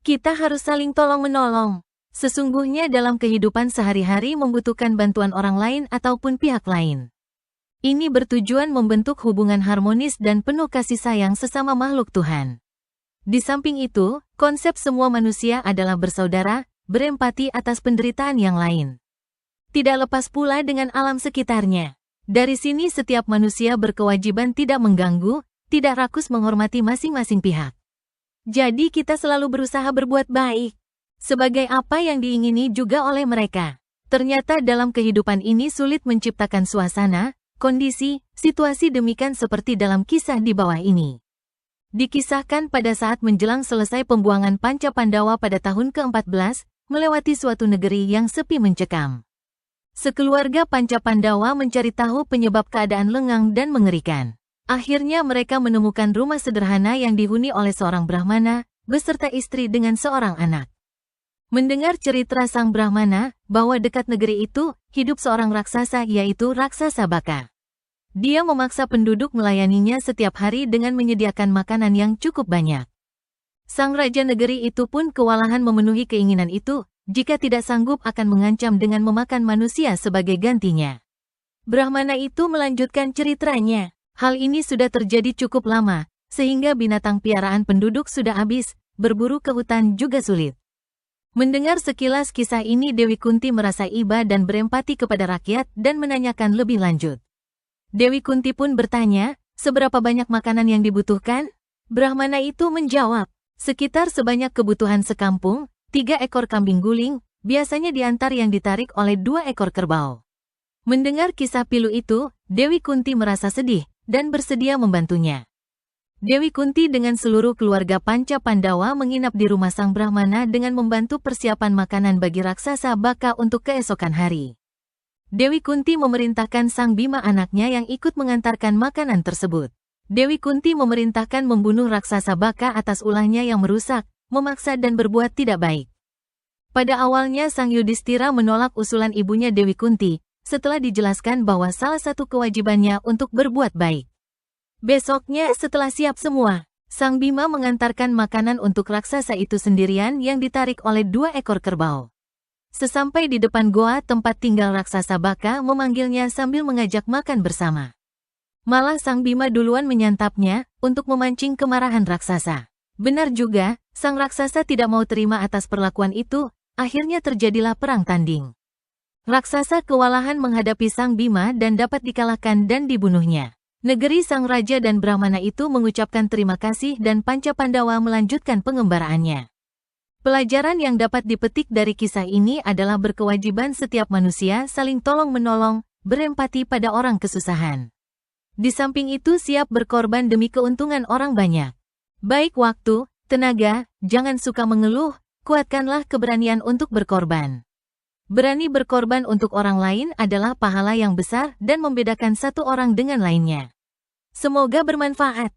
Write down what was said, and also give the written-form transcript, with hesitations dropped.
Kita harus saling tolong-menolong. Sesungguhnya dalam kehidupan sehari-hari membutuhkan bantuan orang lain ataupun pihak lain. Ini bertujuan membentuk hubungan harmonis dan penuh kasih sayang sesama makhluk Tuhan. Di samping itu, konsep semua manusia adalah bersaudara, berempati atas penderitaan yang lain. Tidak lepas pula dengan alam sekitarnya. Dari sini setiap manusia berkewajiban tidak mengganggu, tidak rakus menghormati masing-masing pihak. Jadi kita selalu berusaha berbuat baik. Sebagai apa yang diingini juga oleh mereka. Ternyata dalam kehidupan ini sulit menciptakan suasana, kondisi, situasi demikian seperti dalam kisah di bawah ini. Dikisahkan pada saat menjelang selesai pembuangan Panca Pandawa pada tahun ke-14, melewati suatu negeri yang sepi mencekam. Sekeluarga Panca Pandawa mencari tahu penyebab keadaan lengang dan mengerikan. Akhirnya mereka menemukan rumah sederhana yang dihuni oleh seorang Brahmana, beserta istri dengan seorang anak. Mendengar cerita sang Brahmana, bahwa dekat negeri itu, hidup seorang raksasa yaitu Raksasa Baka. Dia memaksa penduduk melayaninya setiap hari dengan menyediakan makanan yang cukup banyak. Sang raja negeri itu pun kewalahan memenuhi keinginan itu, jika tidak sanggup akan mengancam dengan memakan manusia sebagai gantinya. Brahmana itu melanjutkan ceritanya. Hal ini sudah terjadi cukup lama, sehingga binatang piaraan penduduk sudah habis, berburu ke hutan juga sulit. Mendengar sekilas kisah ini Dewi Kunti merasa iba dan berempati kepada rakyat dan menanyakan lebih lanjut. Dewi Kunti pun bertanya, seberapa banyak makanan yang dibutuhkan? Brahmana itu menjawab, sekitar sebanyak kebutuhan sekampung, 3 ekor kambing guling, biasanya diantar yang ditarik oleh 2 ekor kerbau. Mendengar kisah pilu itu, Dewi Kunti merasa sedih dan bersedia membantunya. Dewi Kunti dengan seluruh keluarga Panca Pandawa menginap di rumah sang Brahmana dengan membantu persiapan makanan bagi Raksasa Baka untuk keesokan hari. Dewi Kunti memerintahkan sang Bima anaknya yang ikut mengantarkan makanan tersebut. Dewi Kunti memerintahkan membunuh Raksasa Baka atas ulahnya yang merusak, memaksa dan berbuat tidak baik. Pada awalnya sang Yudhistira menolak usulan ibunya Dewi Kunti, setelah dijelaskan bahwa salah satu kewajibannya untuk berbuat baik. Besoknya setelah siap semua, sang Bima mengantarkan makanan untuk raksasa itu sendirian yang ditarik oleh 2 ekor kerbau. Sesampai di depan goa tempat tinggal Raksasa Baka memanggilnya sambil mengajak makan bersama. Malah sang Bima duluan menyantapnya, untuk memancing kemarahan raksasa. Benar juga, sang raksasa tidak mau terima atas perlakuan itu, akhirnya terjadilah perang tanding. Raksasa kewalahan menghadapi sang Bima dan dapat dikalahkan dan dibunuhnya. Negeri sang raja dan Brahmana itu mengucapkan terima kasih dan Panca Pandawa melanjutkan pengembaraannya. Pelajaran yang dapat dipetik dari kisah ini adalah berkewajiban setiap manusia saling tolong-menolong, berempati pada orang kesusahan. Di samping itu siap berkorban demi keuntungan orang banyak. Baik waktu, tenaga, jangan suka mengeluh, kuatkanlah keberanian untuk berkorban. Berani berkorban untuk orang lain adalah pahala yang besar dan membedakan satu orang dengan lainnya. Semoga bermanfaat.